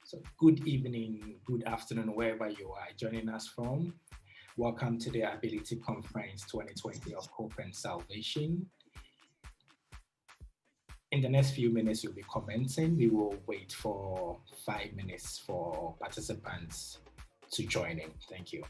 So good evening, good afternoon, wherever you are joining us from. Welcome to the Ability Conference 2020 of Hope and Salvation. In the next few minutes, you'll be commenting. We will wait for 5 minutes for participants to join in. Thank you.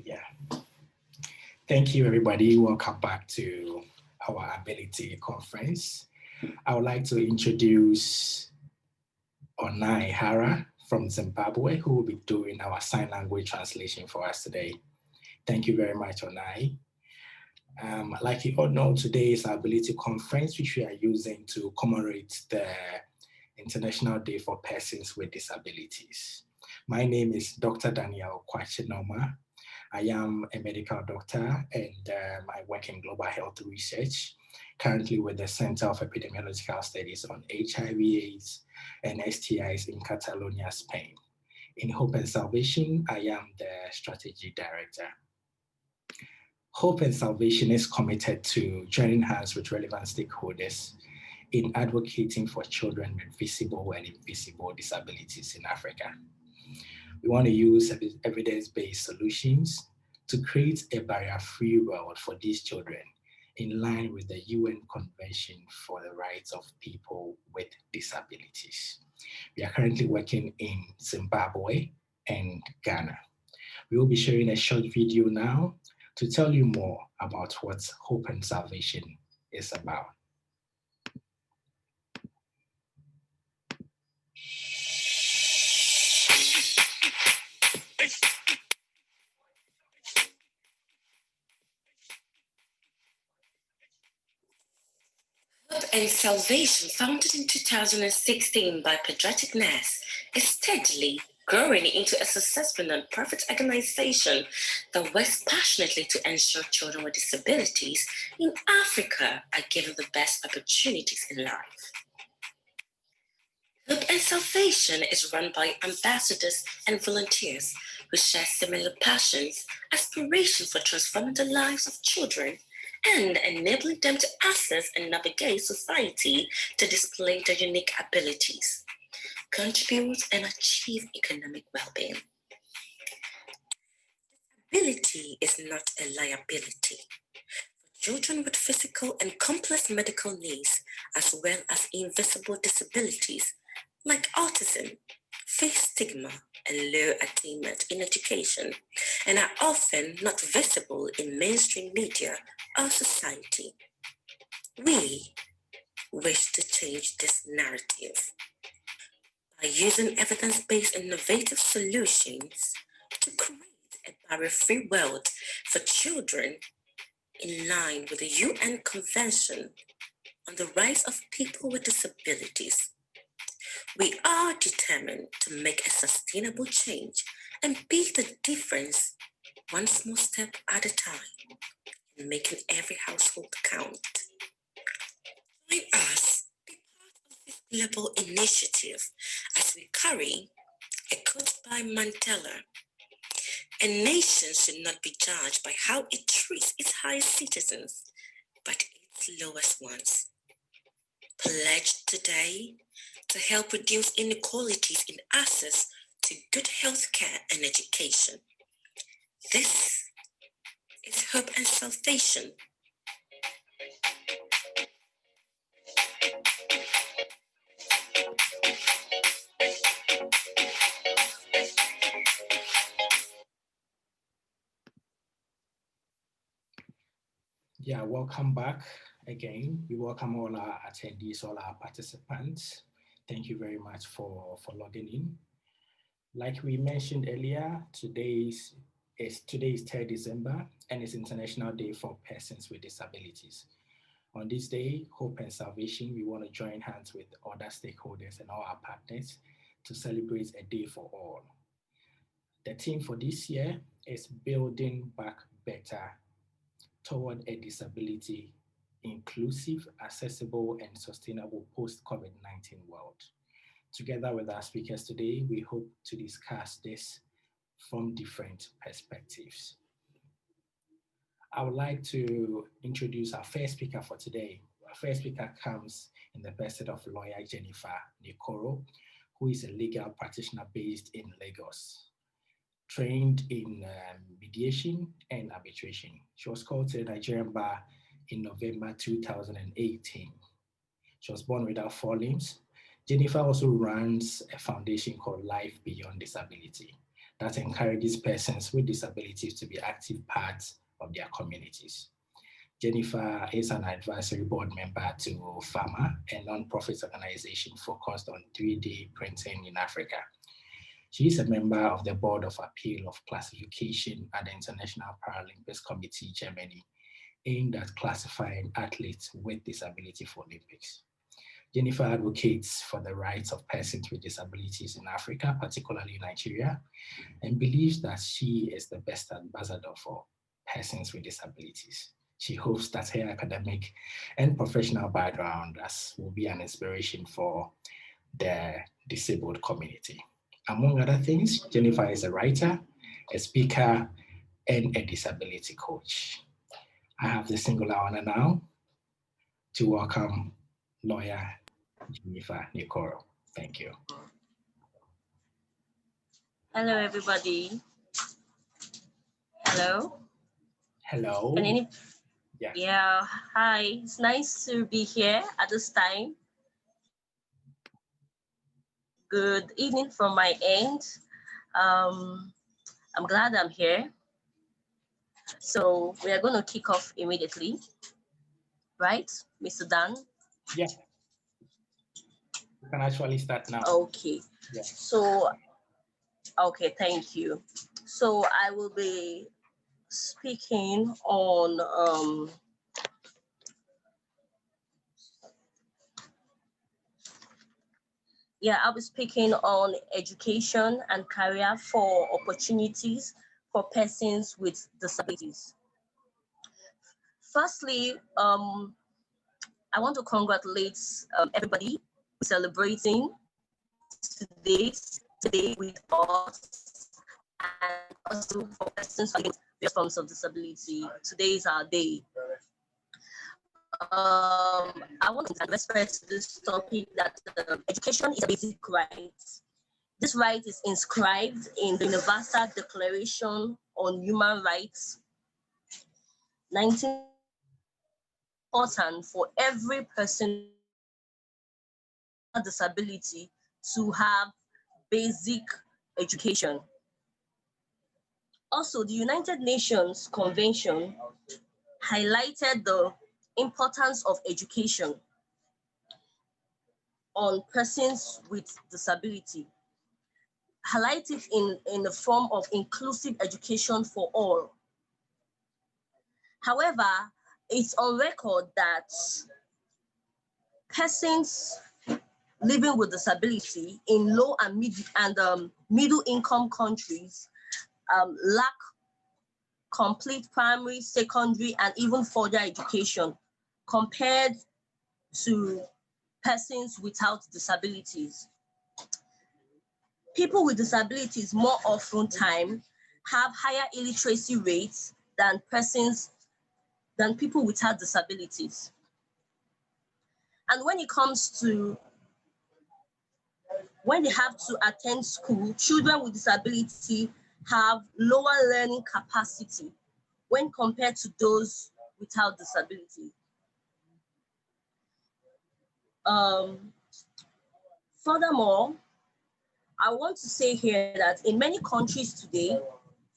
Yeah. Thank you, everybody. Welcome back to our Ability Conference. I would like to introduce Onai Hara from Zimbabwe, who will be doing our sign language translation for us today. Thank you very much, Onai. Like you all know, today is our Ability Conference, which we are using to commemorate the International Day for Persons with Disabilities. My name is Dr. Daniel Kwachinoma. I am a medical doctor and I work in global health research, currently with the Center of Epidemiological Studies on HIV/AIDS and STIs in Catalonia, Spain. In Hope and Salvation, I am the strategy director. Hope and Salvation is committed to joining hands with relevant stakeholders in advocating for children with visible and invisible disabilities in Africa. We want to use evidence-based solutions to create a barrier-free world for these children in line with the UN Convention for the Rights of People with Disabilities. We are currently working in Zimbabwe and Ghana. We will be sharing a short video now to tell you more about what Hope and Salvation is about. Hope and Salvation, founded in 2016 by pediatric nurse, is steadily growing into a successful non-profit organization that works passionately to ensure children with disabilities in Africa are given the best opportunities in life. Hope and Salvation is run by ambassadors and volunteers who share similar passions, aspirations for transforming the lives of children, and enabling them to access and navigate society to display their unique abilities, contribute, and achieve economic well-being. Disability is not a liability. Children with physical and complex medical needs, as well as invisible disabilities like autism, face stigma and low attainment in education, and are often not visible in mainstream media or society. We wish to change this narrative by using evidence-based innovative solutions to create a barrier-free world for children in line with the UN Convention on the Rights of People with Disabilities. We are determined to make a sustainable change and be the difference one small step at a time, and making every household count. Join us, be part of this global initiative as we carry a quote by Mandela. A nation should not be judged by how it treats its highest citizens, but its lowest ones. Pledge today to help reduce inequalities in access to good health care and education. This is Hope and Salvation. Yeah, welcome back again. We welcome all our attendees, all our participants. Thank you very much for logging in. Like we mentioned earlier, today is 3rd December and it's International Day for Persons with Disabilities. On this day, Hope and Salvation, we want to join hands with other stakeholders and all our partners to celebrate a day for all. The theme for this year is Building Back Better toward a disability inclusive, accessible, and sustainable post-COVID-19 world. Together with our speakers today, we hope to discuss this from different perspectives. I would like to introduce our first speaker for today. Our first speaker comes in the person of lawyer Jennifer Nikoro, who is a legal practitioner based in Lagos, trained in mediation and arbitration. She was called to the Nigerian bar in November 2018. She was born without 4 limbs. Jennifer also runs a foundation called Life Beyond Disability that encourages persons with disabilities to be active parts of their communities. Jennifer is an advisory board member to FAMA, a non-profit organization focused on 3D printing in Africa. She is a member of the Board of Appeal of Classification at the International Paralympics Committee, Germany, aimed at classifying athletes with disability for Olympics. Jennifer advocates for the rights of persons with disabilities in Africa, particularly Nigeria, and believes that she is the best ambassador for persons with disabilities. She hopes that her academic and professional background will be an inspiration for the disabled community. Among other things, Jennifer is a writer, a speaker, and a disability coach. I have the singular honor now to welcome lawyer Jennifer Nikoro. Thank you. Hello, everybody. Hello. Hello. Yeah. Hi. It's nice to be here at this time. Good evening from my end. I'm glad I'm here. So we are going to kick off immediately, right, Mr. Dan? Yeah. You can actually start now. Okay. Yeah. So, okay, thank you. So I will be speaking on I'll be speaking on education and career for opportunities for persons with disabilities. Firstly, I want to congratulate everybody celebrating today with us and also for persons with various forms of disability. Today is our day. I want to respect to this topic that education is a basic right. This right is inscribed in the Universal Declaration on Human Rights, 19 important for every person with disability to have basic education. Also, the United Nations Convention highlighted the importance of education on persons with disability, highlight it in the form of inclusive education for all. However, it's on record that persons living with disability in low and middle income countries lack complete primary, secondary, and even further education compared to persons without disabilities. People with disabilities more often time have higher illiteracy rates than people without disabilities. And when it comes to when they have to attend school, children with disability have lower learning capacity when compared to those without disability. Furthermore, I want to say here that in many countries today,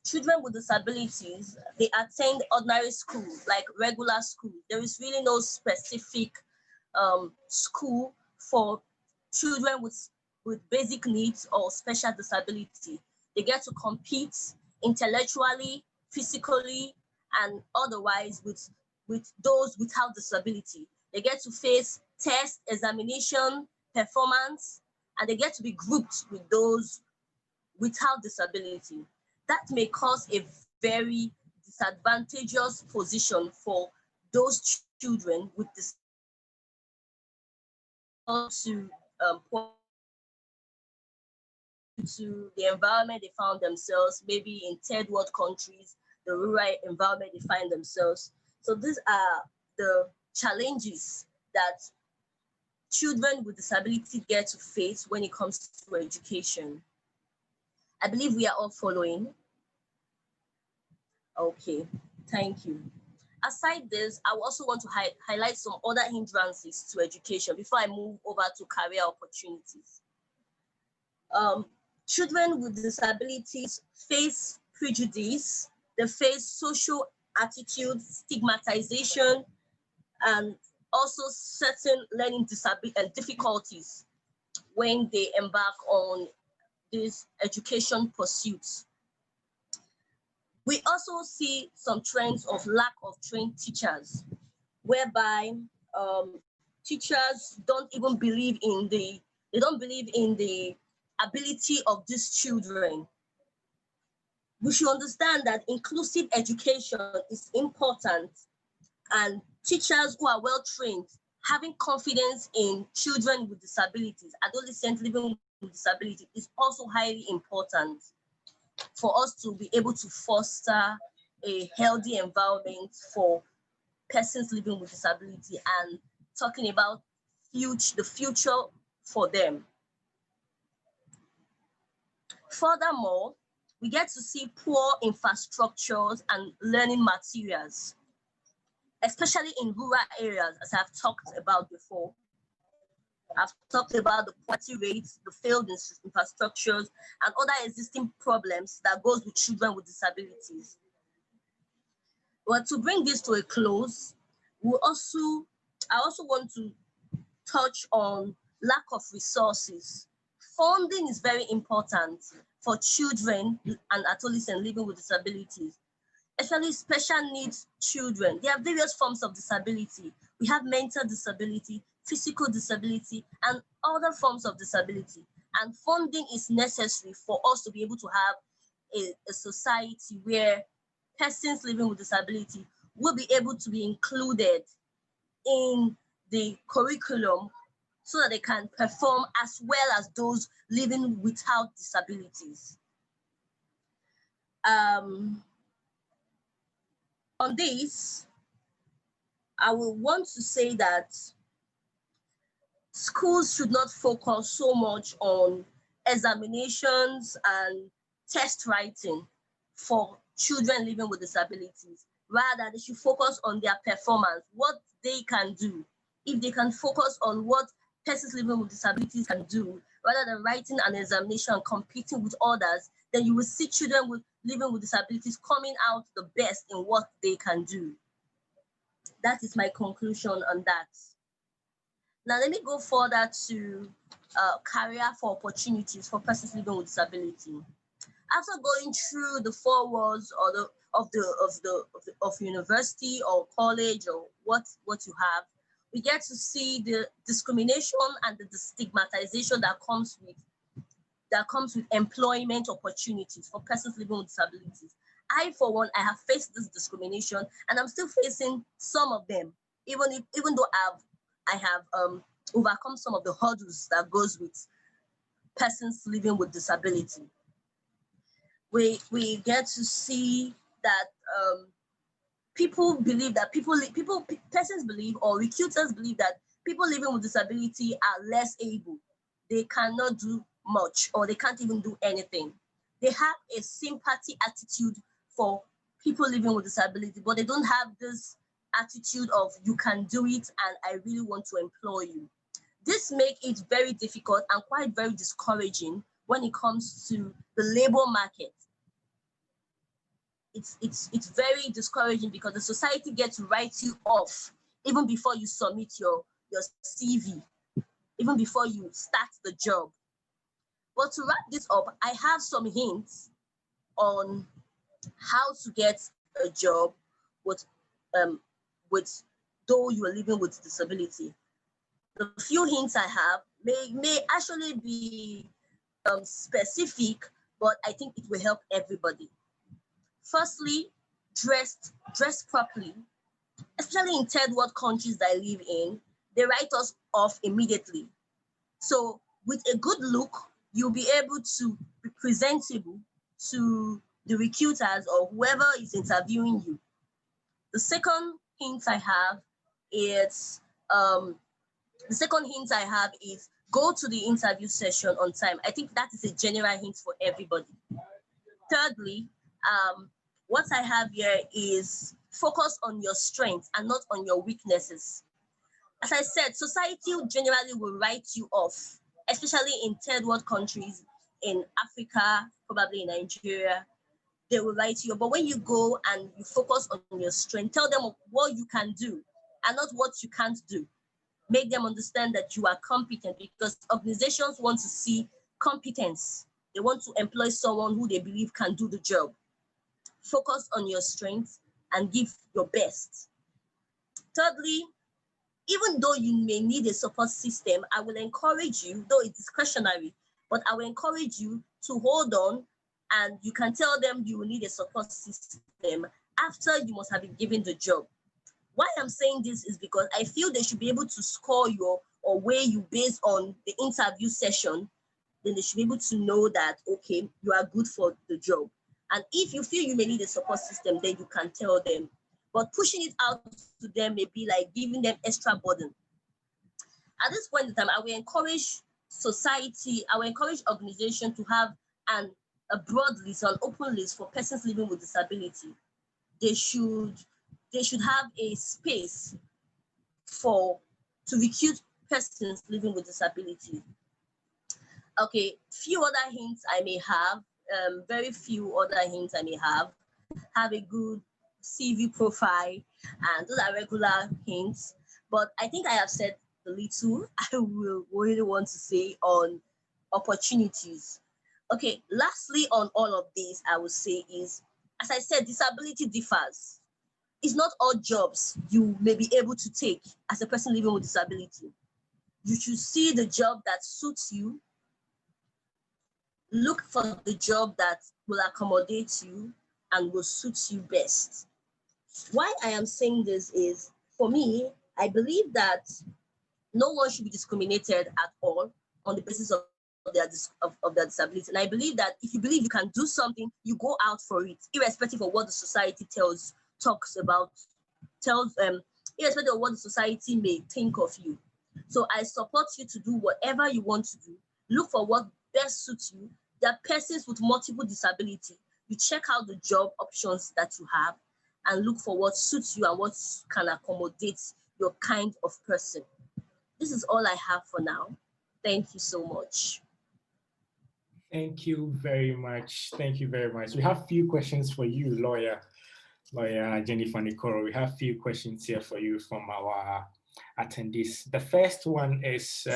children with disabilities, they attend ordinary school, like regular school. There is really no specific school for children with basic needs or special disability. They get to compete intellectually, physically, and otherwise with those without disability. They get to face test, examination, performance, and they get to be grouped with those without disability. That may cause a very disadvantageous position for those children with disability to the environment they found themselves, maybe in third world countries, the rural environment they find themselves. So these are the challenges that children with disability get to face when it comes to education. I believe we are all following. Okay, thank you. Aside this, I also want to highlight some other hindrances to education before I move over to career opportunities. Children with disabilities face prejudice, they face social attitude, stigmatization, and also certain learning difficulties when they embark on these education pursuits. We also see some trends of lack of trained teachers, whereby teachers don't even believe in the ability of these children. We should understand that inclusive education is important, and teachers who are well trained, having confidence in children with disabilities, adolescents living with disability, is also highly important for us to be able to foster a healthy environment for persons living with disability and talking about the future for them. Furthermore, we get to see poor infrastructures and learning materials, especially in rural areas, as I've talked about before. I've talked about the poverty rates, the failed infrastructures, and other existing problems that goes with children with disabilities. Well, to bring this to a close, I also want to touch on lack of resources. Funding is very important for children and adolescents living with disabilities, especially special needs children. There are various forms of disability. We have mental disability, physical disability, and other forms of disability. And funding is necessary for us to be able to have a society where persons living with disability will be able to be included in the curriculum so that they can perform as well as those living without disabilities. On this, I will want to say that schools should not focus so much on examinations and test writing for children living with disabilities. Rather, they should focus on their performance, what they can do. If they can focus on what persons living with disabilities can do, rather than writing an examination and competing with others, then you will see children living with disabilities coming out the best in what they can do. That is my conclusion on that. Now, let me go further to career for opportunities for persons living with disability. After going through the 4 walls or of university or college or what you have, we get to see the discrimination and the stigmatization that comes with employment opportunities for persons living with disabilities. I, for one, I have faced this discrimination, and I'm still facing some of them, even though I have overcome some of the hurdles that goes with persons living with disability. We get to see that persons believe, or recruiters believe, that people living with disability are less able. They cannot do much, or they can't even do anything. They have a sympathy attitude for people living with disability, but they don't have this attitude of you can do it and I really want to employ you. This makes it very difficult and quite very discouraging when it comes to the labor market. It's very discouraging because the society gets to write you off even before you submit your CV, even before you start the job. But to wrap this up, I have some hints on how to get a job with though you are living with disability. The few hints I have may actually be specific, but I think it will help everybody. Firstly, dress properly, especially in third world countries that I live in. They write us off immediately. So with a good look, you'll be able to be presentable to the recruiters or whoever is interviewing you. The second hint I have is go to the interview session on time. I think that is a general hint for everybody. Thirdly, what I have here is focus on your strengths and not on your weaknesses. As I said, society generally will write you off, especially in third world countries, in Africa, probably in Nigeria. They will write you off. But when you go and you focus on your strength, tell them what you can do and not what you can't do. Make them understand that you are competent, because organizations want to see competence. They want to employ someone who they believe can do the job. Focus on your strengths and give your best. Thirdly, even though you may need a support system, I will encourage you, though it's discretionary, but I will encourage you to hold on, and you can tell them you will need a support system after you must have been given the job. Why I'm saying this is because I feel they should be able to score you or weigh you based on the interview session. Then they should be able to know that, okay, you are good for the job. And if you feel you may need a support system, then you can tell them. But pushing it out to them may be like giving them extra burden. At this point in time, I will encourage society, I will encourage organizations to have a broad list, an open list for persons living with disability. They should have a space to recruit persons living with disability. Okay, few other hints I may have, very few other hints I may have. Have a good CV profile, and those are regular hints. But I think I have said the little I will really want to say on opportunities. Okay, lastly on all of this, I would say is, as I said, disability differs. It's not all jobs you may be able to take as a person living with disability. You should see the job that suits you. Look for the job that will accommodate you and will suit you best. Why I am saying this is, for me, I believe that no one should be discriminated at all on the basis of of their disability. And I believe that if you believe you can do something, you go out for it, irrespective of what the society irrespective of what the society may think of you. So I support you to do whatever you want to do. Look for what best suits you. There are persons with multiple disability. You check out the job options that you have and look for what suits you and what can accommodate your kind of person. This is all I have for now. Thank you so much. Thank you very much. Thank you very much. We have a few questions for you, lawyer Jennifer Nicoro. We have a few questions here for you from our attendees. The first one is,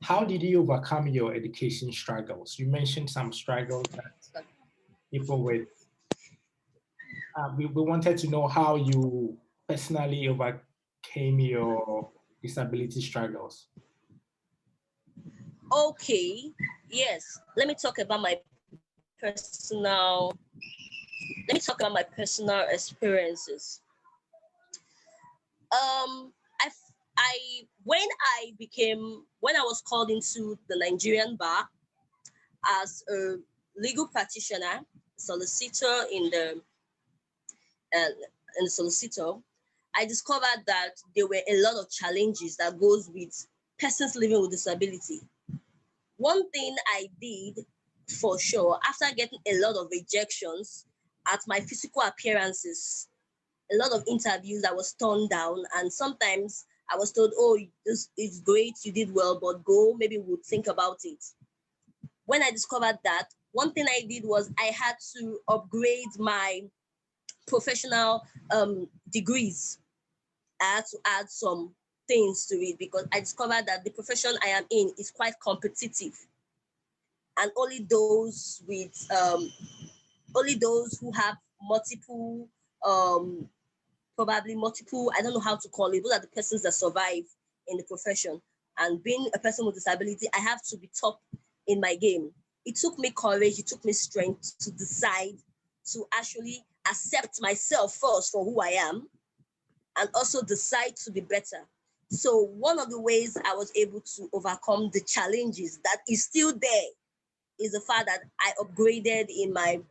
how did you overcome your education struggles? You mentioned some struggles that people with, we wanted to know how you personally overcame your disability struggles. Okay, yes. Let me talk about my personal experiences. When I was called into the Nigerian bar as a legal practitioner, solicitor in the solicitor, I discovered that there were a lot of challenges that goes with persons living with disability. One thing I did for sure, after getting a lot of rejections at my physical appearances, a lot of interviews, I was turned down, and sometimes I was told, oh, this is great, you did well, but go, maybe we'll think about it. When I discovered that, one thing I did was I had to upgrade my professional degrees. I had to add some things to it because I discovered that the profession I am in is quite competitive, and only those who have multiple, probably multiple, I don't know how to call it, those are the persons that survive in the profession. And being a person with disability, I have to be top in my game. It took me courage, it took me strength to decide to actually accept myself first for who I am, and also decide to be better. So one of the ways I was able to overcome the challenges that is still there is the fact that I upgraded in my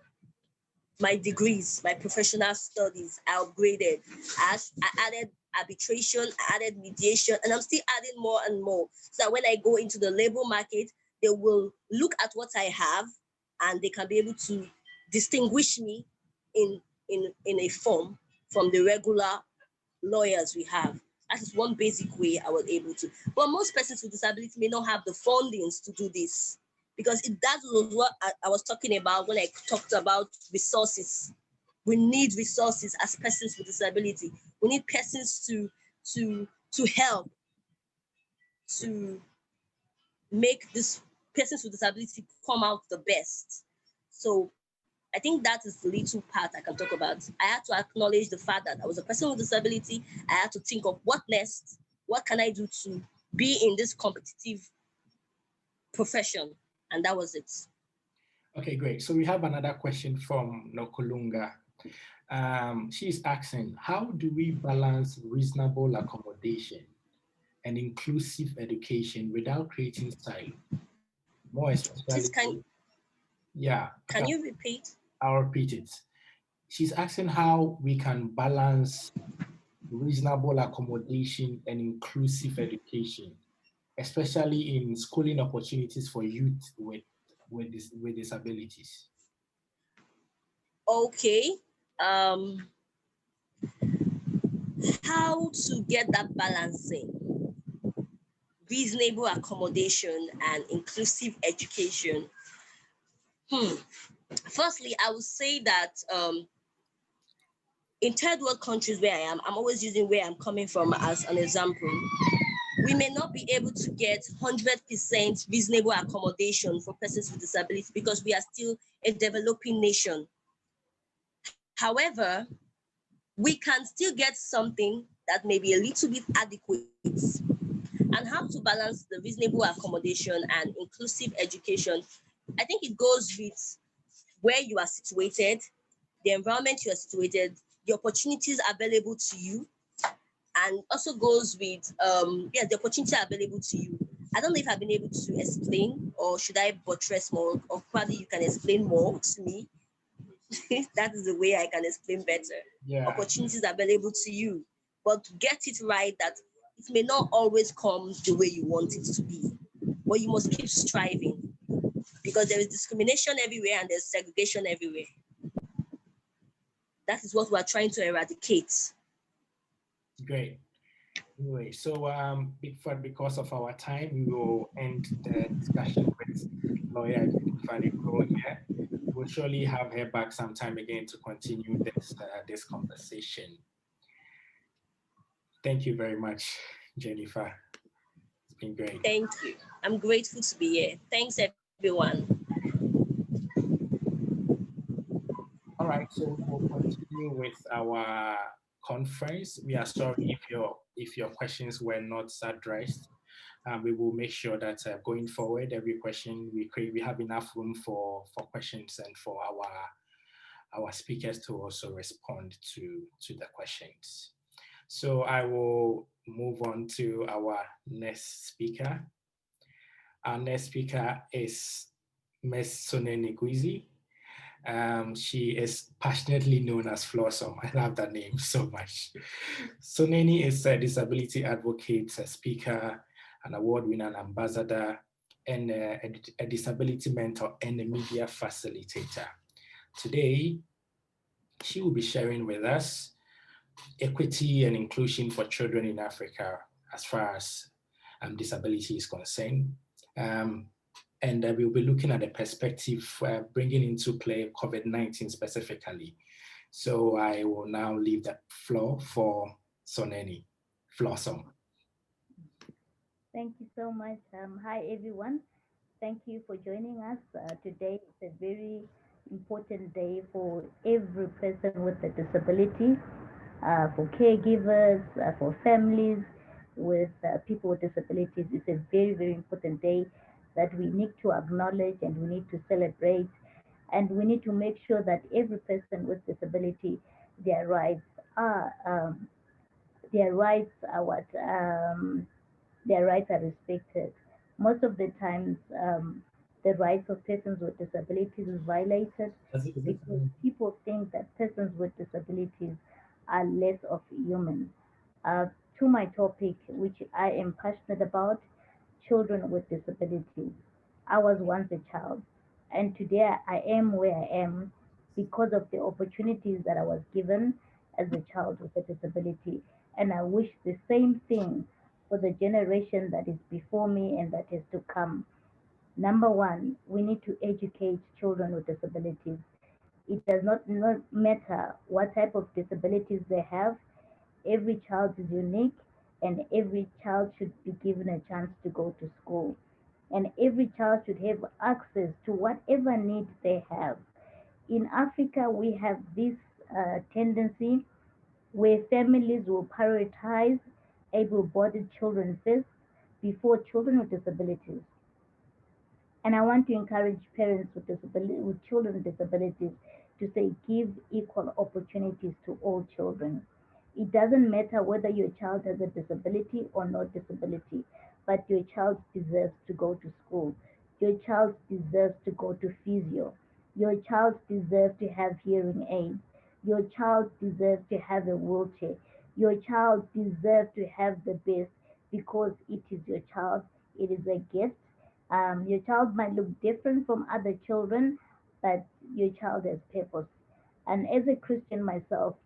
degrees, my professional studies. I upgraded. I added arbitration, I added mediation, and I'm still adding more and more. So that when I go into the labor market, they will look at what I have and they can be able to distinguish me in a form from the regular lawyers we have. That is one basic way I was able to. But most persons with disability may not have the fundings to do this, because that was what I was talking about when I talked about resources. We need resources as persons with disability. We need persons to help to make this persons with disability come out the best. So I think that is the little part I can talk about. I had to acknowledge the fact that I was a person with disability. I had to think of what next, what can I do to be in this competitive profession? And that was it. Okay, great. So we have another question from Nokolunga. She's asking, how do we balance reasonable accommodation and inclusive education without creating silos? More especially, Can you repeat? I'll repeat it. She's asking how we can balance reasonable accommodation and inclusive education, especially in schooling opportunities for youth with disabilities. Okay. How to get that balancing? Reasonable accommodation and inclusive education. Firstly, I would say that in third world countries where I am, I'm always using where I'm coming from as an example. We may not be able to get 100% reasonable accommodation for persons with disabilities because we are still a developing nation. However, we can still get something that may be a little bit adequate. And how to balance the reasonable accommodation and inclusive education, I think it goes with where you are situated, the environment you are situated, the opportunities available to you, and also goes with the opportunity available to you I don't know if I've been able to explain, or should I buttress more, or probably you can explain more to me. That is the way I can explain better. Yeah. Opportunities available to you, but to get it right, that it may not always come the way you want it to be, but you must keep striving, because there is discrimination everywhere and there's segregation everywhere. That is what we are trying to eradicate. Great. Anyway, so because of our time, we will end the discussion with lawyer Jennifer Nicole here. We'll surely have her back sometime again to continue this conversation. Thank you very much, Jennifer. It's been great. Thank you. I'm grateful to be here. Thanks, everyone. All right, so we'll continue with our conference. We are sorry if your questions were not addressed. We will make sure that going forward, every question we have enough room for questions and for our speakers to also respond to the questions. So I will move on to our next speaker. Our next speaker is Ms. Soneni Guizi. She is passionately known as Flossom. I love that name so much. Soneni is a disability advocate, a speaker, an award-winning ambassador, and a disability mentor and a media facilitator. Today, she will be sharing with us equity and inclusion for children in Africa as far as disability is concerned. And we'll be looking at the perspective, bringing into play COVID-19 specifically. So I will now leave the floor for Soneni. Flossom. Thank you so much. Hi, everyone. Thank you for joining us. Today is a very important day for every person with a disability, for caregivers, for families with people with disabilities. It's a very, very important day that we need to acknowledge and we need to celebrate. And we need to make sure that every person with disability, their rights are their rights are what their rights are respected. Most of the times, the rights of persons with disabilities is violated because people think that persons with disabilities are less of humans. To my topic, which I am passionate about, children with disabilities. I was once a child, and today I am where I am because of the opportunities that I was given as a child with a disability. And I wish the same thing for the generation that is before me and that is to come. Number one, we need to educate children with disabilities. It does not matter what type of disabilities they have. Every child is unique, and every child should be given a chance to go to school. And every child should have access to whatever needs they have. In Africa, we have this tendency where families will prioritize able-bodied children first before children with disabilities. And I want to encourage parents with children with disabilities to say give equal opportunities to all children. It doesn't matter whether your child has a disability or no disability, but your child deserves to go to school. Your child deserves to go to physio. Your child deserves to have hearing aids. Your child deserves to have a wheelchair. Your child deserves to have the best because it is your child. It is a gift. Your child might look different from other children, but your child has purpose. And as a Christian myself,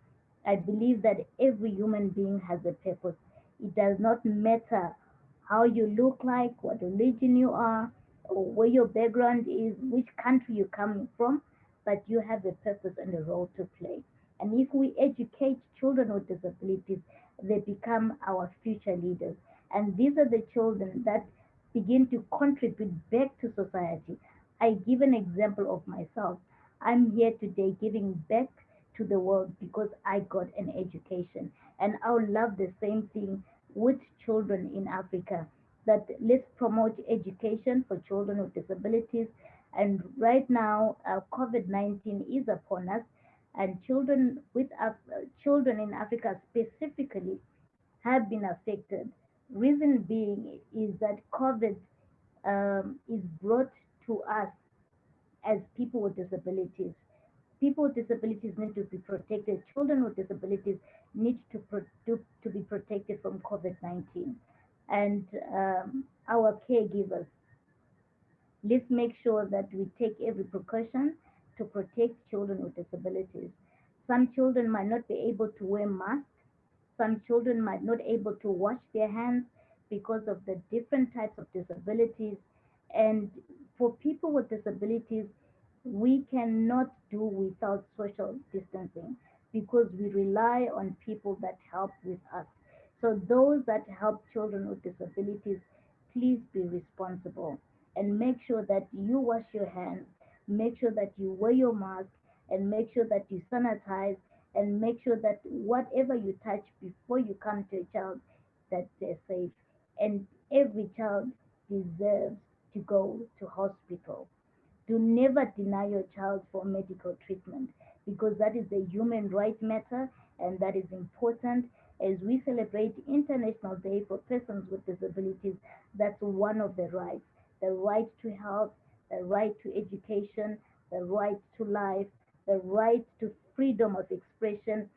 I believe that every human being has a purpose. It does not matter how you look like, what religion you are, or where your background is, which country you're coming from, but you have a purpose and a role to play. And if we educate children with disabilities, they become our future leaders. And these are the children that begin to contribute back to society. I give an example of myself. I'm here today giving back to the world because I got an education. And I would love the same thing with children in Africa, that let's promote education for children with disabilities. And right now, COVID-19 is upon us, and children in Africa specifically have been affected Reason being is that COVID is brought to us as people with disabilities. People with disabilities need to be protected. Children with disabilities need to be protected from COVID-19. And our caregivers, let's make sure that we take every precaution to protect children with disabilities. Some children might not be able to wear masks. Some children might not able to wash their hands because of the different types of disabilities. And for people with disabilities, we cannot do without social distancing because we rely on people that help with us. So those that help children with disabilities, please be responsible and make sure that you wash your hands, make sure that you wear your mask, and make sure that you sanitize, and make sure that whatever you touch before you come to a child, that they're safe. And every child deserves to go to hospital. Do never deny your child for medical treatment because that is a human right matter and that is important. As we celebrate International Day for Persons with Disabilities, that's one of the right to health, the right to education, the right to life, the right to freedom of expression.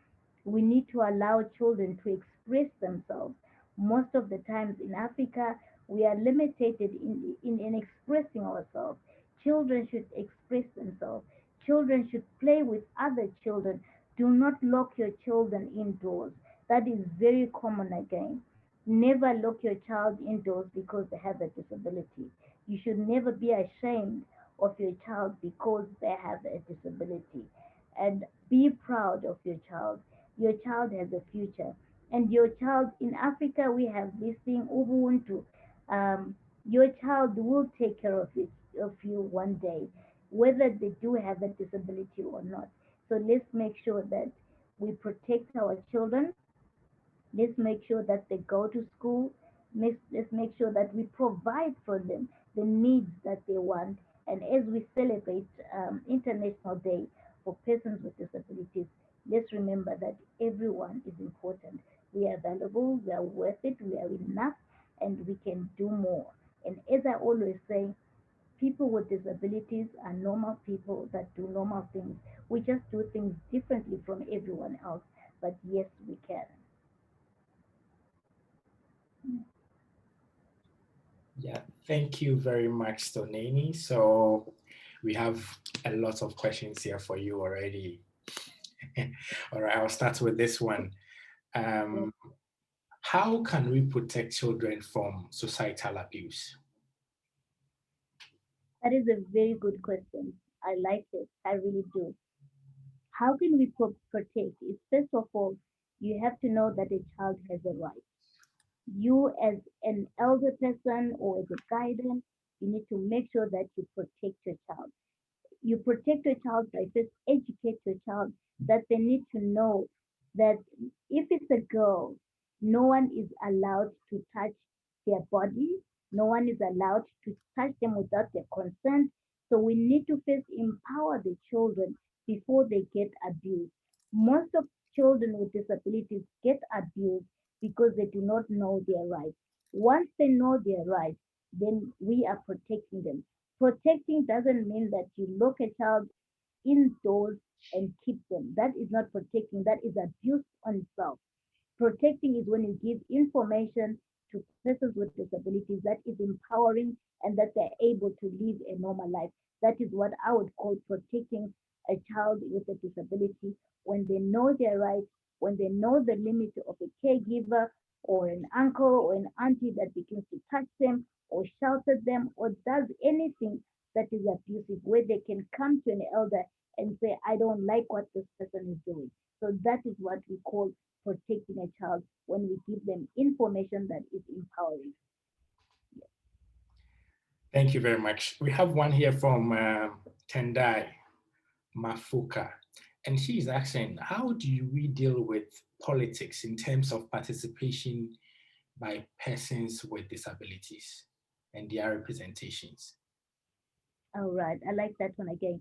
We need to allow children to express themselves. Most of the times in Africa, we are limited in expressing ourselves. Children should express themselves. Children should play with other children. Do not lock your children indoors. That is very common again. Never lock your child indoors because they have a disability. You should never be ashamed of your child because they have a disability. And be proud of your child. Your child has a future. And your child in Africa, we have this thing, Ubuntu. Your child will take care of you one day, whether they do have a disability or not. So let's make sure that we protect our children. Let's make sure that they go to school. Let's make sure that we provide for them the needs that they want. And as we celebrate International Day for Persons with Disabilities, let's remember that everyone is important. We are valuable, we are worth it, we are enough, and we can do more. And as I always say, people with disabilities are normal people that do normal things. We just do things differently from everyone else. But yes, we can. Yeah, thank you very much, Stoneni. So we have a lot of questions here for you already. All right, I'll start with this one. Um, how can we protect children from societal abuse? That is a very good question. I like it. I really do. How can we protect? Is first of all, you have to know that a child has a right. You, as an elder person or as a guardian, you need to make sure that you protect your child. You protect your child by first educate your child that they need to know that if it's a girl, no one is allowed to touch their body, no one is allowed to touch them without their consent. So we need to first empower the children before they get abused. Most of children with disabilities get abused because they do not know their rights. Once they know their rights, then we are protecting them. Protecting doesn't mean that you lock a child indoors and keep them. That is not protecting, that is abuse on itself. Protecting is when you give information to persons with disabilities that is empowering and that they're able to live a normal life. That is what I would call protecting a child with a disability when they know their rights, when they know the limit of a caregiver or an uncle or an auntie that begins to touch them or shout at them or does anything that is abusive, where they can come to an elder and say, I don't like what this person is doing. So that is what we call protecting a child when we give them information that is empowering. Thank you very much. We have one here from Tendai Mafuka, and she's asking, how do we deal with politics in terms of participation by persons with disabilities and their representations? All right, I like that one again.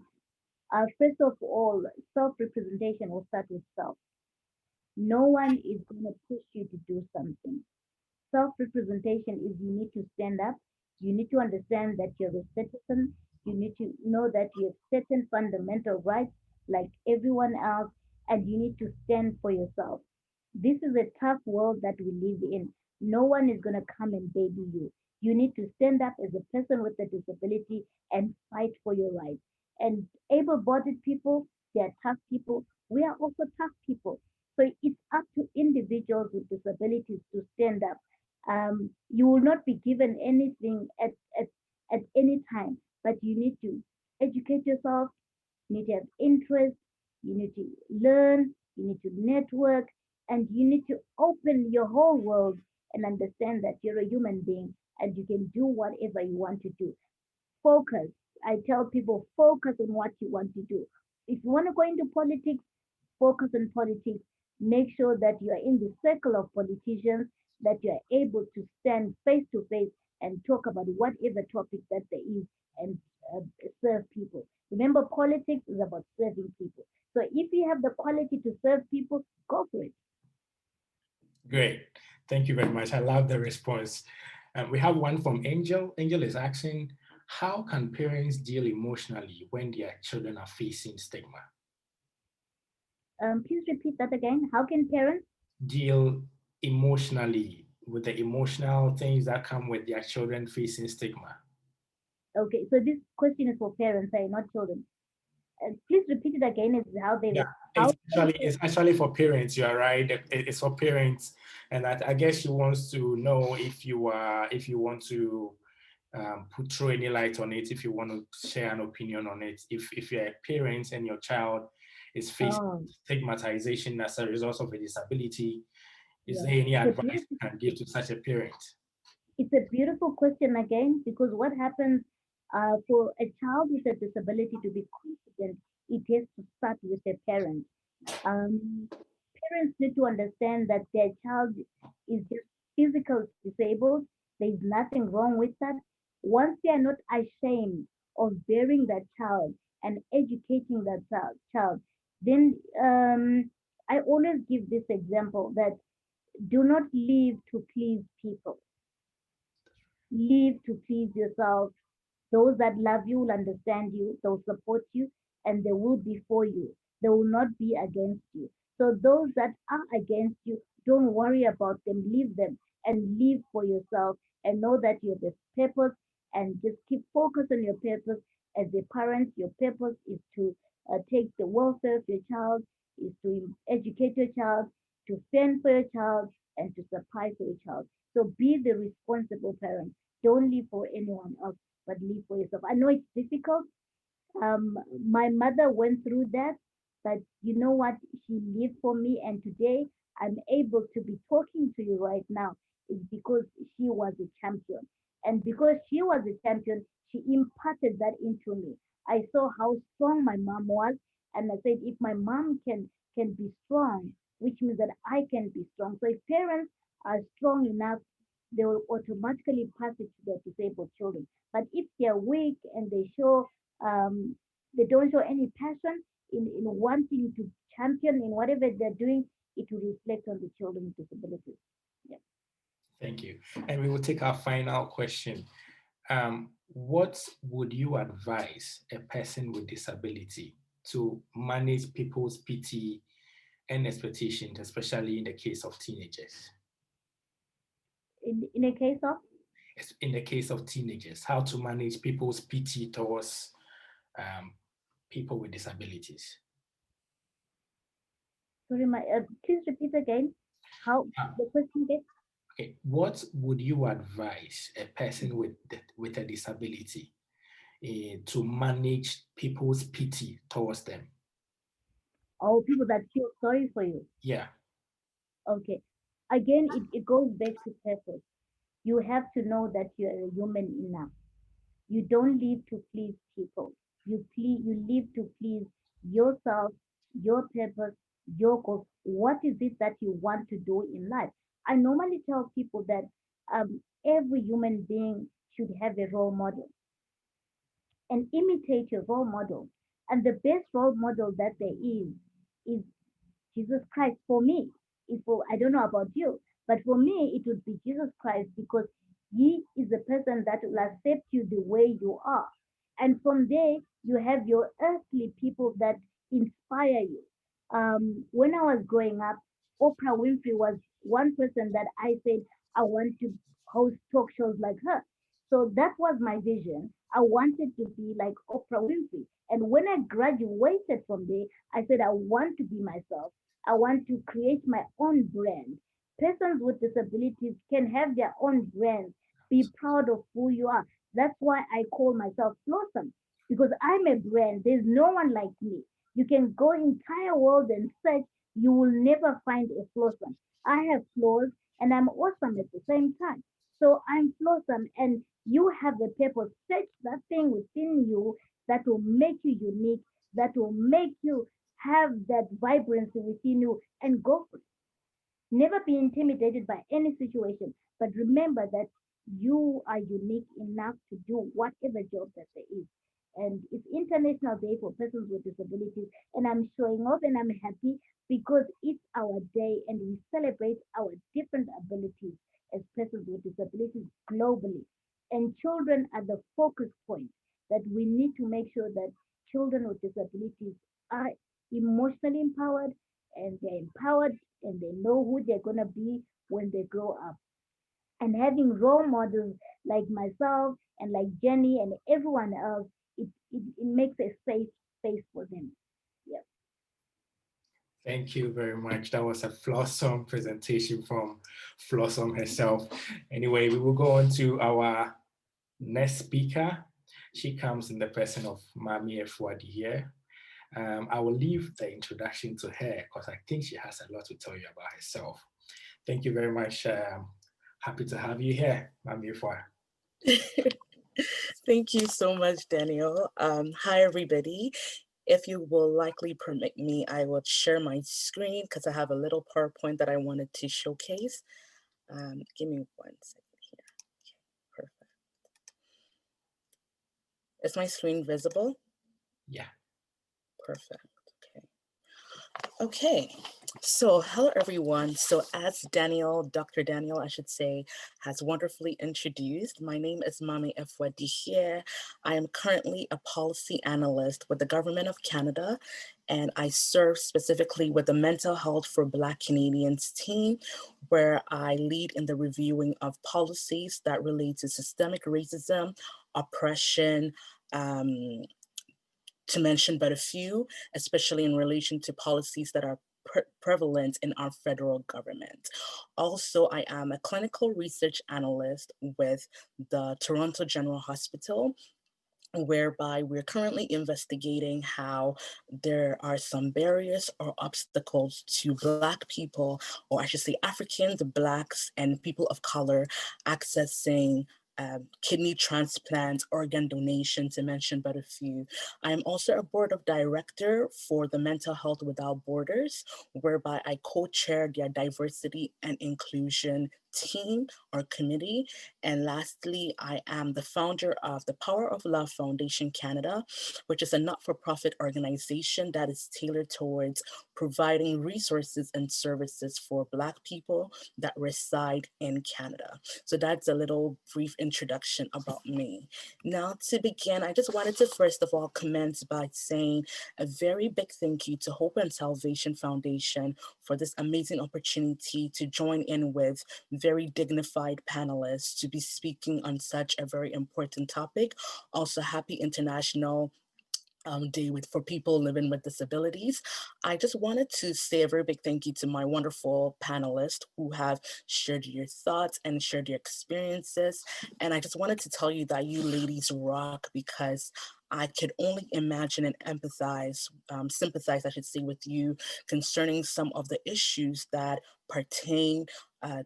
First of all, self-representation will start with self. No one is going to push you to do something. Self-representation is you need to stand up. You need to understand that you're a citizen. You need to know that you have certain fundamental rights like everyone else, and you need to stand for yourself. This is a tough world that we live in. No one is going to come and baby you. You need to stand up as a person with a disability and fight for your rights. And able-bodied people, they are tough people. We are also tough people. So it's up to individuals with disabilities to stand up. You will not be given anything at any time, but you need to educate yourself, you need to have interest, you need to learn, you need to network, and you need to open your whole world and understand that you're a human being and you can do whatever you want to do. Focus. I tell people, focus on what you want to do. If you want to go into politics, focus on politics. Make sure that you are in the circle of politicians, that you are able to stand face to face and talk about whatever topic that there is and serve people. Remember, politics is about serving people. So if you have the quality to serve people, go for it. Great. Thank you very much. I love the response. We have one from Angel. Angel is asking, how can parents deal emotionally when their children are facing stigma? Please repeat that again. How can parents Deal emotionally with the emotional things that come with their children facing stigma? Okay, so this question is for parents, not children. Please repeat it again. Is how they Yeah, how it's actually for parents. You are right. It's for parents, and I guess she wants to know if you want to put through any light on it, if you want to share an opinion on it. If you're a parent and your child is facing oh stigmatization as a result of a disability, is yeah. there any It's a advice beautiful you can give to such a parent? it's a beautiful question again because what happens for a child with a disability to be confident, it has to start with the parent. Um, Parents need to understand that their child is just physically disabled. There is nothing wrong with that. Once they are not ashamed of bearing that child and educating that child, then I always give this example that do not live to please people. Live to please yourself. Those that love you will understand you, they'll support you, and they will be for you. They will not be against you. So those that are against you, don't worry about them. Leave them and live for yourself and know that you have a purpose and just keep focus on your purpose. As a parent, your purpose is to take the welfare of your child, is to educate your child, to fend for your child, and to supply for your child. So be the responsible parent. Don't live for anyone else but live for yourself. I know it's difficult. My mother went through that, but you know what? She lived for me, and today I'm able to be talking to you right now is because she was a champion. And because she was a champion, she imparted that into me. I saw how strong my mom was, and I said, if my mom can be strong, which means that I can be strong. So if parents are strong enough, they will automatically pass it to their disabled children. But if they're weak and um, they don't show any passion in wanting to champion in whatever they're doing, it will reflect on the children with disabilities. Yeah. Thank you. And we will take our final question. What would you advise a person with disability to manage people's pity and expectations, especially in the case of teenagers? In a case of, In the case of teenagers, how to manage people's pity towards um, people with disabilities. sorry, please repeat again. How Ah, the question gets? okay. What would you advise a person with a disability to manage people's pity towards them? Oh, people that feel sorry for you. Yeah. Okay. Again, it goes back to purpose. You have to know that you're a human enough. You don't live to please people. You live to please yourself, your purpose, your goal. What is it that you want to do in life? I normally tell people that every human being should have a role model and imitate your role model. And the best role model that there is Jesus Christ for me. If I don't know about you, But for me, it would be Jesus Christ, because he is the person that will accept you the way you are. And from there, you have your earthly people that inspire you. When I was growing up, Oprah Winfrey was one person that I said, I want to host talk shows like her. So that was my vision. I wanted to be like Oprah Winfrey. And when I graduated from there, I said, I want to be myself. I want to create my own brand. Persons with disabilities can have their own brand. Be proud of who you are. That's why I call myself Blossom, because I'm a brand. There's no one like me. You can go entire world and search, you will never find a Blossom. I have flaws and I'm awesome at the same time. So I'm Blossom, and you have a purpose. Search that thing within you that will make you unique, that will make you have that vibrancy within you, and go for it. Never be intimidated by any situation, but remember that you are unique enough to do whatever job that there is. And it's International Day for Persons with Disabilities, and I'm showing off and I'm happy because it's our day and we celebrate our different abilities as persons with disabilities globally. And children are the focus point, that we need to make sure that children with disabilities are emotionally empowered, and they're empowered and they know who they're going to be when they grow up. And having role models like myself and like Jenny and everyone else, it makes a safe space for them. Yeah. Thank you very much. That was a Flossom presentation from Flossom herself. Anyway, we will go on to our next speaker. She comes in the person of Mami Efwadi here. I will leave the introduction to her because I think she has a lot to tell you about herself. Thank you very much. Happy to have you here, Mami Efwadi. Thank you so much, Daniel. Hi, everybody. If you will likely permit me, I will share my screen because I have a little PowerPoint that I wanted to showcase. Give me 1 second here. Okay, perfect. Is my screen visible? Yeah. Perfect. Okay, so hello everyone. So as Dr. Daniel, I should say, has wonderfully introduced, my name is Mami Efwadi here. I am currently a policy analyst with the Government of Canada, and I serve specifically with the Mental Health for Black Canadians team, where I lead in the reviewing of policies that relate to systemic racism, oppression, to mention but a few, especially in relation to policies that are prevalent in our federal government. Also, I am a clinical research analyst with the Toronto General Hospital, whereby we're currently investigating how there are some barriers or obstacles to Black people, or I should say Africans, Blacks, and people of color accessing kidney transplant, organ donation, to mention but a few. I am also a board of director for the Mental Health Without Borders, whereby I co-chair their diversity and inclusion team or committee. And lastly, I am the founder of the Power of Love Foundation Canada, which is a not-for-profit organization that is tailored towards providing resources and services for Black people that reside in Canada. So that's a little brief introduction about me. Now, to begin, I just wanted to first of all commence by saying a very big thank you to Hope and Salvation Foundation for this amazing opportunity to join in with very dignified panelists to be speaking on such a very important topic. Also, happy International Day for people living with disabilities. I just wanted to say a very big thank you to my wonderful panelists who have shared your thoughts and shared your experiences. And I just wanted to tell you that you ladies rock, because I could only imagine and empathize, sympathize, I should say, with you concerning some of the issues that pertain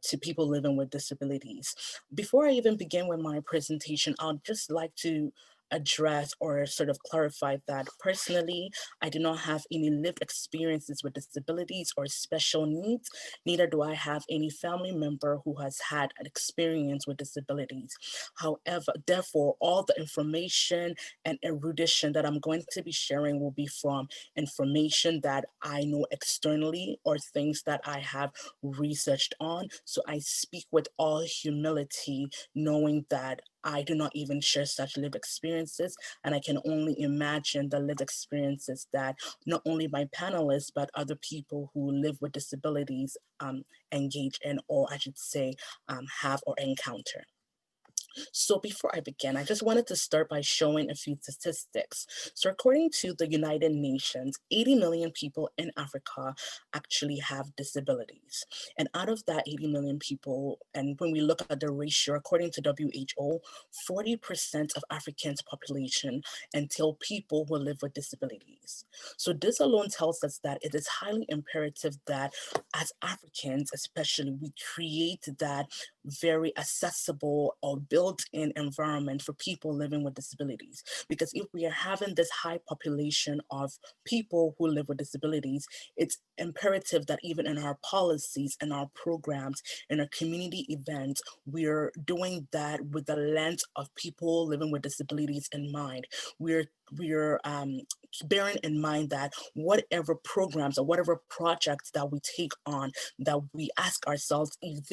to people living with disabilities. Before I even begin with my presentation, I'd just like to address or sort of clarify that personally, I do not have any lived experiences with disabilities or special needs. Neither do I have any family member who has had an experience with disabilities. However, therefore, all the information and erudition that I'm going to be sharing will be from information that I know externally or things that I have researched on. So I speak with all humility, knowing that I do not even share such lived experiences, and I can only imagine the lived experiences that not only my panelists, but other people who live with disabilities engage in, or I should say, have or encounter. So before I begin, I just wanted to start by showing a few statistics. So according to the United Nations, 80 million people in Africa actually have disabilities. And out of that 80 million people, and when we look at the ratio, according to WHO, 40% of Africans' population entail people who live with disabilities. So this alone tells us that it is highly imperative that as Africans, especially, we create that very accessible or built-in environment for people living with disabilities. Because if we are having this high population of people who live with disabilities, it's imperative that even in our policies and our programs and our community events, we're doing that with the lens of people living with disabilities in mind. We're bearing in mind that whatever programs or whatever projects that we take on, that we ask ourselves if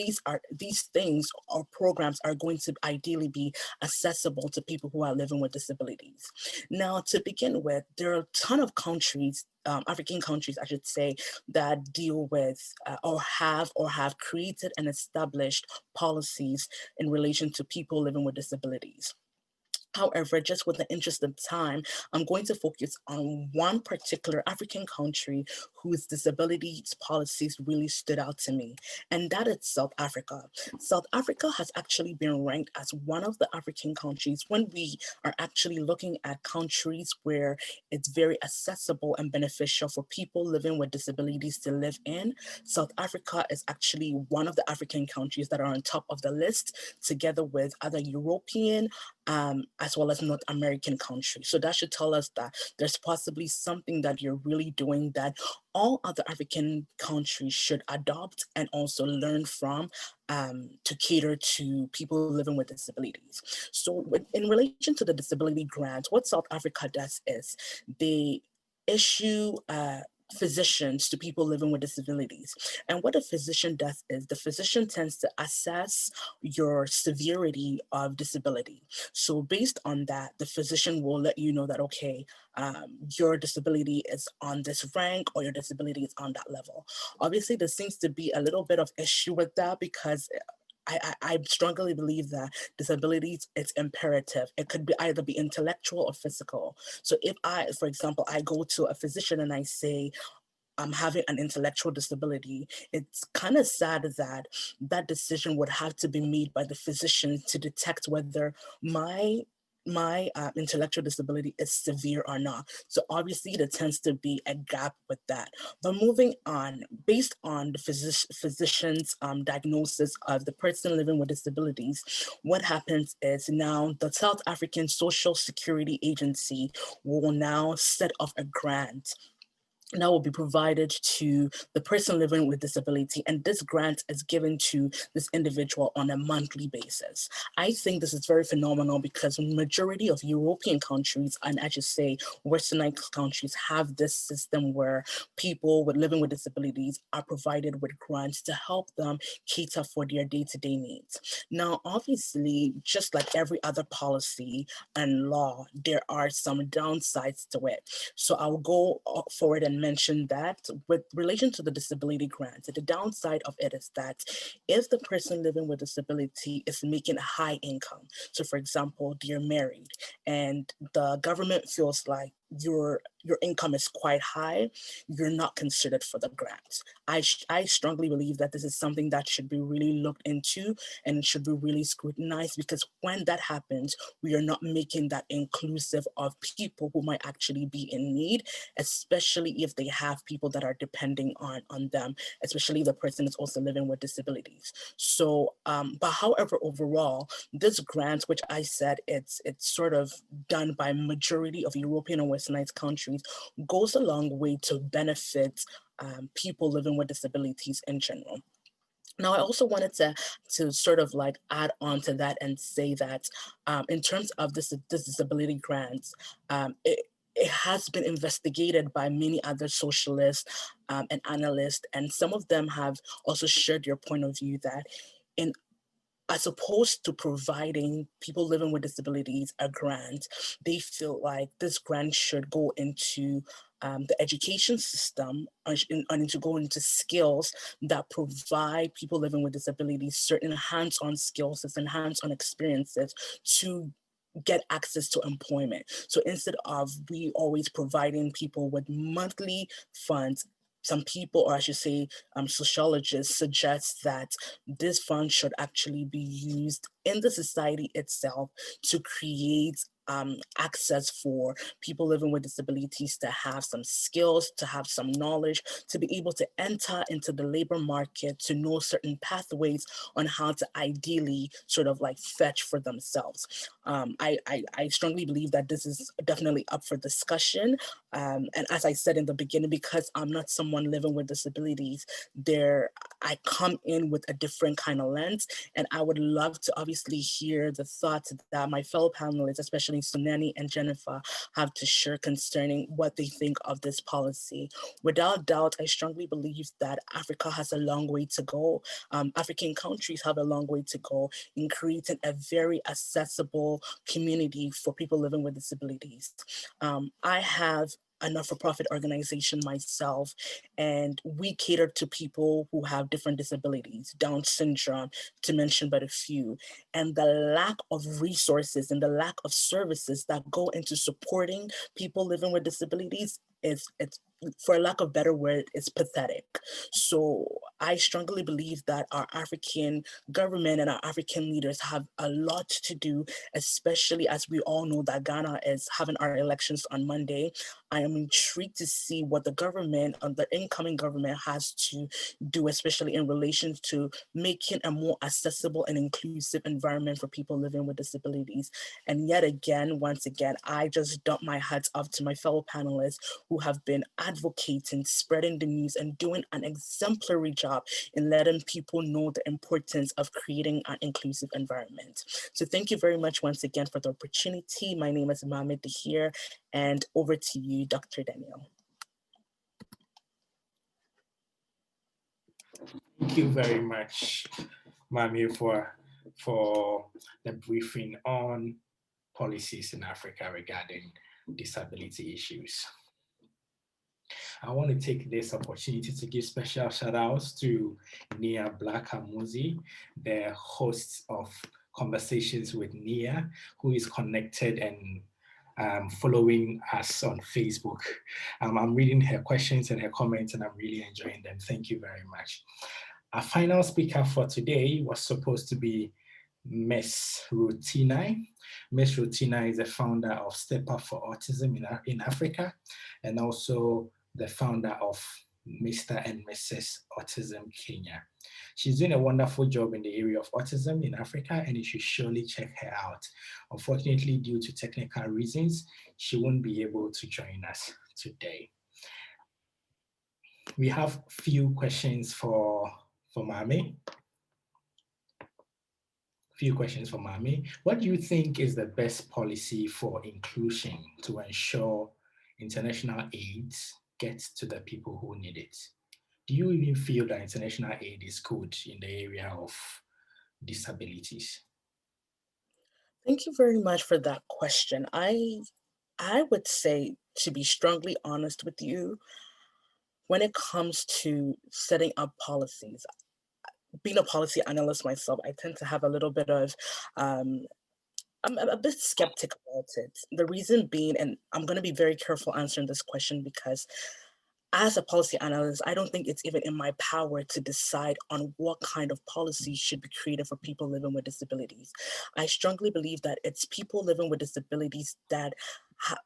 these things or programs are going to ideally be accessible to people who are living with disabilities. Now, to begin with, there are a ton of countries, African countries, I should say, that deal with or have created and established policies in relation to people living with disabilities. However, just with the interest of time, I'm going to focus on one particular African country whose disabilities policies really stood out to me, and that is South Africa. South Africa has actually been ranked as one of the African countries when we are actually looking at countries where it's very accessible and beneficial for people living with disabilities to live in. South Africa is actually one of the African countries that are on top of the list, together with other European, as well as North American countries. So that should tell us that there's possibly something that you're really doing that all other African countries should adopt and also learn from, to cater to people living with disabilities. So in relation to the disability grant, what South Africa does is they issue physicians to people living with disabilities. And what a physician does is the physician tends to assess your severity of disability. So based on that, the physician will let you know that, okay, your disability is on this rank or your disability is on that level. Obviously, there seems to be a little bit of issue with that because I strongly believe that disabilities, it's imperative. It could be either be intellectual or physical. So if I, for example, I go to a physician and I say, I'm having an intellectual disability, it's kind of sad that that decision would have to be made by the physician to detect whether my intellectual disability is severe or not. So obviously there tends to be a gap with that. But moving on, based on the physician's diagnosis of the person living with disabilities, what happens is now the South African Social Security Agency will now set off a grant that will be provided to the person living with disability. And this grant is given to this individual on a monthly basis. I think this is very phenomenal because majority of European countries, and I should say Westernized countries, have this system where people living with disabilities are provided with grants to help them cater for their day-to-day needs. Now, obviously, just like every other policy and law, there are some downsides to it. So I will go forward and mention that with relation to the disability grant, the downside of it is that if the person living with disability is making a high income, so for example, they're married and the government feels like you're your income is quite high, you're not considered for the grant. I strongly believe that this is something that should be really looked into and should be really scrutinized, because when that happens, we are not making that inclusive of people who might actually be in need, especially if they have people that are depending on them, especially if the person is also living with disabilities. So, but however, overall, this grant, which I said it's sort of done by majority of European and Westernized countries, goes a long way to benefit people living with disabilities in general. Now, I also wanted to sort of like add on to that and say that in terms of this disability grants, it has been investigated by many other socialists and analysts, and some of them have also shared your point of view that in as opposed to providing people living with disabilities a grant, they feel like this grant should go into the education system and to go into skills that provide people living with disabilities certain hands-on skills and hands-on experiences to get access to employment. So instead of we always providing people with monthly funds, some people, or I should say sociologists, suggest that this fund should actually be used in the society itself to create access for people living with disabilities to have some skills, to have some knowledge, to be able to enter into the labor market, to know certain pathways on how to ideally sort of like fetch for themselves. I strongly believe that this is definitely up for discussion. And as I said in the beginning, because I'm not someone living with disabilities, I come in with a different kind of lens, and I would love to obviously hear the thoughts that my fellow panelists, especially Sunani and Jennifer, have to share concerning what they think of this policy. Without doubt, I strongly believe that Africa has a long way to go. African countries have a long way to go in creating a very accessible community for people living with disabilities. I have a not-for-profit organization myself, and we cater to people who have different disabilities, Down syndrome, to mention but a few. And the lack of resources and the lack of services that go into supporting people living with disabilities it's for lack of better word, it's pathetic. So I strongly believe that our African government and our African leaders have a lot to do, especially as we all know that Ghana is having our elections on Monday. I am intrigued to see what the government, the incoming government, has to do, especially in relation to making a more accessible and inclusive environment for people living with disabilities. And yet again, once again, I just dump my hats off to my fellow panelists who have been advocating, spreading the news, and doing an exemplary job in letting people know the importance of creating an inclusive environment. So thank you very much once again for the opportunity. My name is Mohamed Dahir, and over to you, Dr. Daniel. Thank you very much, Mami, for the briefing on policies in Africa regarding disability issues. I want to take this opportunity to give special shout outs to Nia Black-Amuzi, the host of Conversations with Nia, who is connected and following us on Facebook. I'm reading her questions and her comments, and I'm really enjoying them. Thank you very much. Our final speaker for today was supposed to be Ms. Rutinai. Ms. Rutinai is the founder of Step Up for Autism in Africa, and also the founder of Mr. and Mrs. Autism Kenya. She's doing a wonderful job in the area of autism in Africa, and you should surely check her out. Unfortunately, due to technical reasons, she won't be able to join us today. We have few questions for Mami. Few questions for Mami. What do you think is the best policy for inclusion to ensure international aid gets to the people who need it? Do you even feel that international aid is good in the area of disabilities? Thank you very much for that question. I would say, to be strongly honest with you, when it comes to setting up policies, being a policy analyst myself, I tend to have a little bit of I'm a bit skeptic about it. The reason being, and I'm going to be very careful answering this question because as a policy analyst, I don't think it's even in my power to decide on what kind of policy should be created for people living with disabilities. I strongly believe that it's people living with disabilities that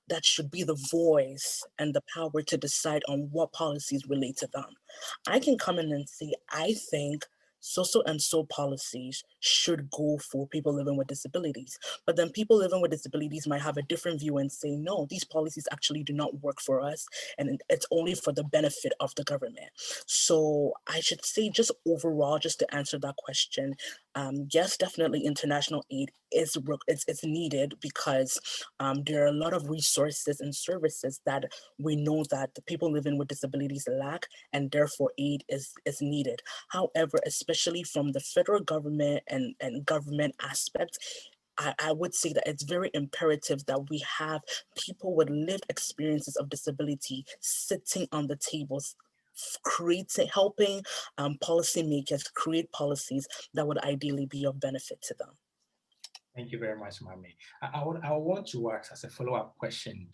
that should be the voice and the power to decide on what policies relate to them. I can come in and say, I think so and so policies should go for people living with disabilities. But then people living with disabilities might have a different view and say, no, these policies actually do not work for us and it's only for the benefit of the government. So I should say, just overall, just to answer that question, yes, definitely international aid is it's needed because there are a lot of resources and services that we know that the people living with disabilities lack, and therefore aid is needed. However, especially from the federal government and government aspect, I would say that it's very imperative that we have people with lived experiences of disability sitting on the tables, creating, helping policymakers create policies that would ideally be of benefit to them. Thank you very much, Mami. I want to ask as a follow-up question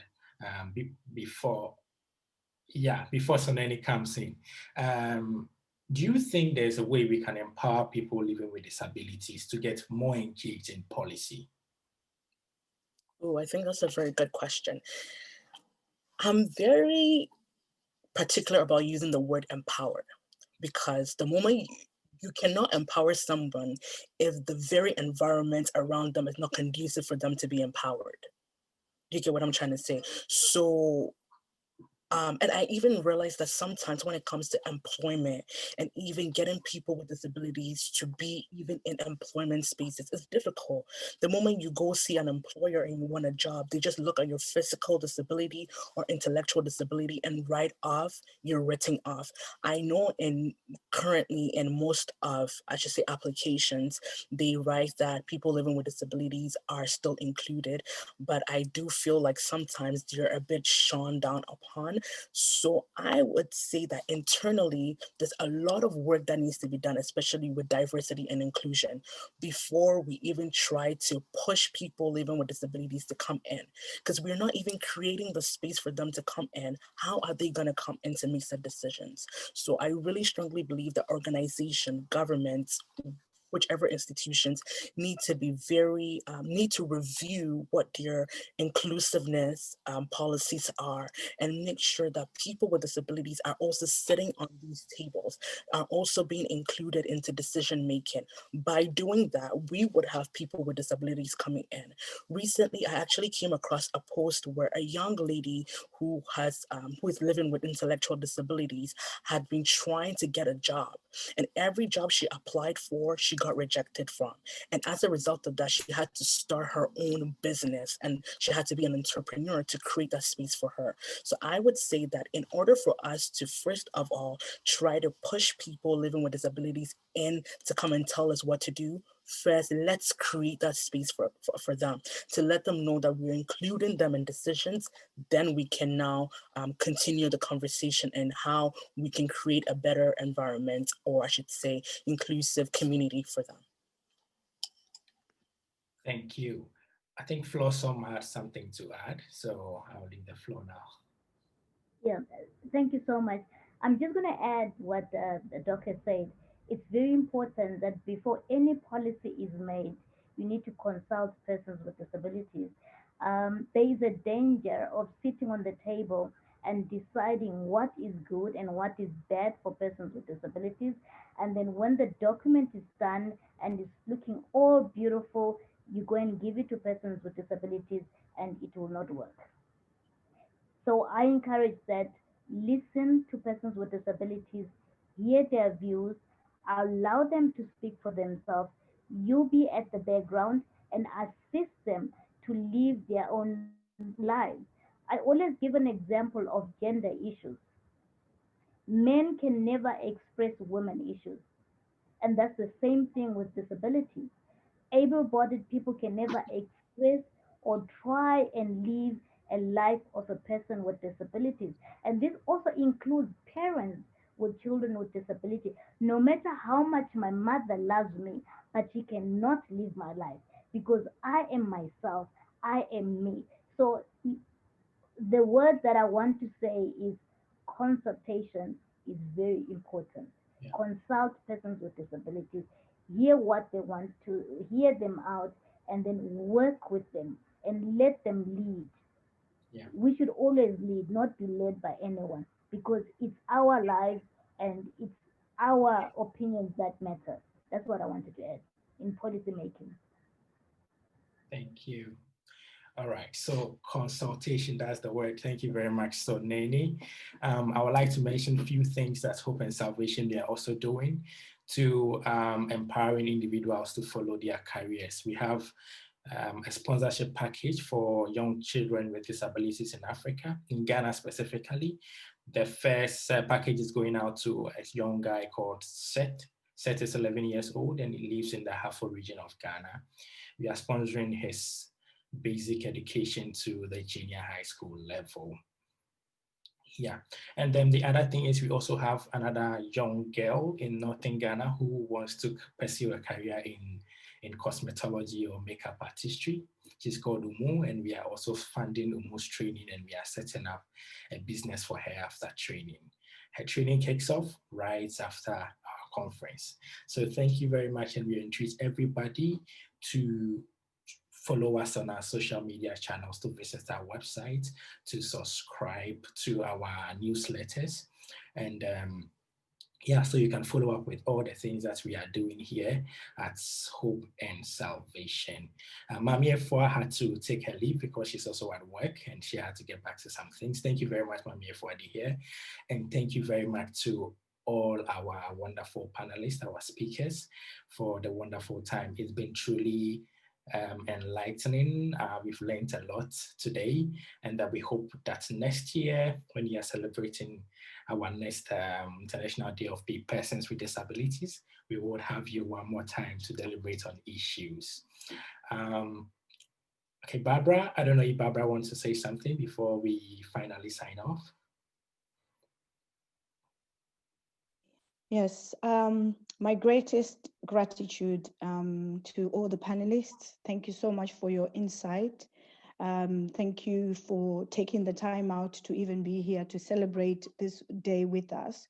before, yeah, before Soneni comes in. Do you think there's a way we can empower people living with disabilities to get more engaged in policy? Oh, I think that's a very good question. I'm very particular about using the word empower because the moment you cannot empower someone if the very environment around them is not conducive for them to be empowered. You get what I'm trying to say? So and I even realized that sometimes when it comes to employment and even getting people with disabilities to be even in employment spaces, it's difficult. The moment you go see an employer and you want a job, they just look at your physical disability or intellectual disability and write off, you're written off. I know currently in most of, I should say, applications, they write that people living with disabilities are still included, but I do feel like sometimes they're a bit shone down upon. So I would say that internally, there's a lot of work that needs to be done, especially with diversity and inclusion, before we even try to push people living with disabilities to come in. Because we're not even creating the space for them to come in. How are they going to come in to make said decisions? So I really strongly believe that organization, governments, whichever institutions need to be very need to review what their inclusiveness policies are and make sure that people with disabilities are also sitting on these tables, are also being included into decision making. By doing that, we would have people with disabilities coming in. Recently, I actually came across a post where a young lady who is living with intellectual disabilities had been trying to get a job, and every job she applied for, she got rejected from. And as a result of that, she had to start her own business and she had to be an entrepreneur to create that space for her. So I would say that in order for us to, first of all, try to push people living with disabilities in to come and tell us what to do, first, let's create that space for them to let them know that we're including them in decisions. Then we can now continue the conversation and how we can create a better environment, or I should say, inclusive community for them. Thank you. I think Flossom had something to add, so I'll leave the floor now. Yeah, thank you so much. I'm just going to add what the doc has said. It's very important that before any policy is made, you need to consult persons with disabilities. There is a danger of sitting on the table and deciding what is good and what is bad for persons with disabilities. And then when the document is done and it's looking all beautiful, you go and give it to persons with disabilities and it will not work. So I encourage that listen to persons with disabilities, hear their views, allow them to speak for themselves. You be at the background and assist them to live their own lives. I always give an example of gender issues. Men can never express women issues, and that's the same thing with disabilities. Able-bodied people can never express or try and live a life of a person with disabilities. And this also includes parents with children with disability. No matter how much my mother loves me, but she cannot live my life. because I am myself, I am me. So the word that I want to say is consultation is very important. Yeah. Consult persons with disabilities, hear what they want to, hear them out, and then work with them and let them lead. Yeah. We should always lead, not be led by anyone, because it's our lives and it's our opinions that matter. That's what I wanted to add in policy making. Thank you. All right, so consultation, that's the word. Thank you very much. So Nene, I would like to mention a few things that Hope and Salvation they are also doing to empowering individuals to follow their careers. We have a sponsorship package for young children with disabilities in Africa, in Ghana specifically. The first package is going out to a young guy called Seth. Seth is 11 years old and he lives in the Hafo region of Ghana. We are sponsoring his basic education to the junior high school level. Yeah, and then the other thing is we also have another young girl in Northern Ghana who wants to pursue a career in cosmetology or makeup artistry. She's called Umu, and we are also funding Umu's training, and we are setting up a business for her after training. Her training kicks off right after our conference. So thank you very much, and we encourage everybody to follow us on our social media channels, to visit our website, to subscribe to our newsletters. And yeah, so you can follow up with all the things that we are doing here at Hope and Salvation. Mami Efua had to take her leave because she's also at work and she had to get back to some things. Thank you very much, Mami Efua, here. And thank you very much to all our wonderful panelists, our speakers, for the wonderful time. It's been truly enlightening. We've learned a lot today, and that we hope that next year, when we are celebrating our next International Day of Persons with Disabilities, we will have you one more time to deliberate on issues. Okay, Barbara, I don't know if Barbara wants to say something before we finally sign off. Yes, my greatest gratitude to all the panelists. Thank you so much for your insight. Thank you for taking the time out to even be here to celebrate this day with us.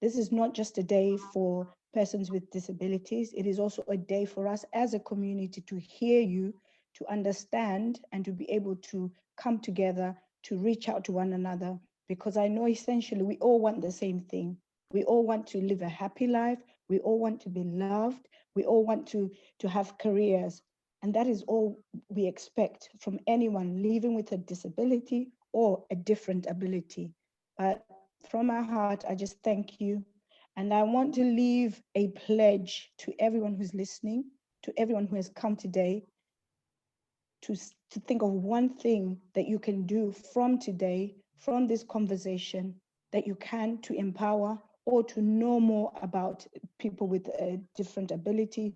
This is not just a day for persons with disabilities. It is also a day for us as a community to hear you, to understand, and to be able to come together to reach out to one another, because I know essentially we all want the same thing. We all want to live a happy life. We all want to be loved. We all want to have careers. And that is all we expect from anyone living with a disability or a different ability. But from my heart, I just thank you. And I want to leave a pledge to everyone who's listening, to everyone who has come today, to think of one thing that you can do from today, from this conversation, that you can to empower or to know more about people with a different ability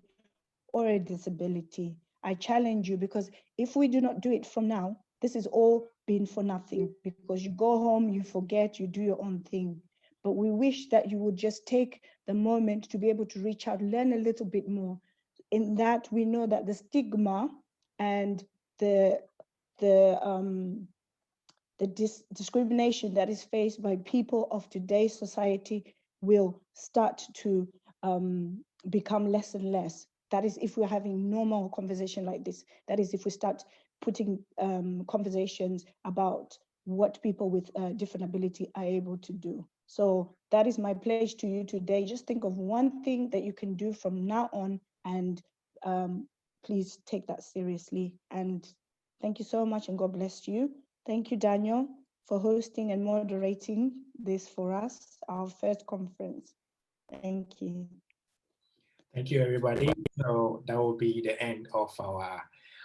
or a disability. I challenge you, because if we do not do it from now, this is all been for nothing, because you go home, you forget, you do your own thing. But we wish that you would just take the moment to be able to reach out, learn a little bit more. In that, we know that the stigma and the discrimination that is faced by people of today's society will start to become less and less. That is if we're having normal conversation like this. That is if we start putting conversations about what people with different ability are able to do. So that is my pledge to you today. Just think of one thing that you can do from now on, and please take that seriously. And thank you so much, and God bless you. Thank you, Daniel, for hosting and moderating this for us, our first conference. Thank you. Thank you, everybody. So that will be the end of our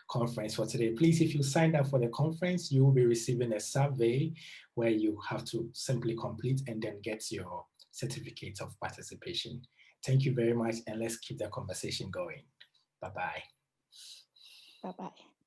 conference for today. Please, if you signed up for the conference, you will be receiving a survey where you have to simply complete and then get your certificate of participation. Thank you very much, and let's keep the conversation going. Bye-bye. Bye-bye.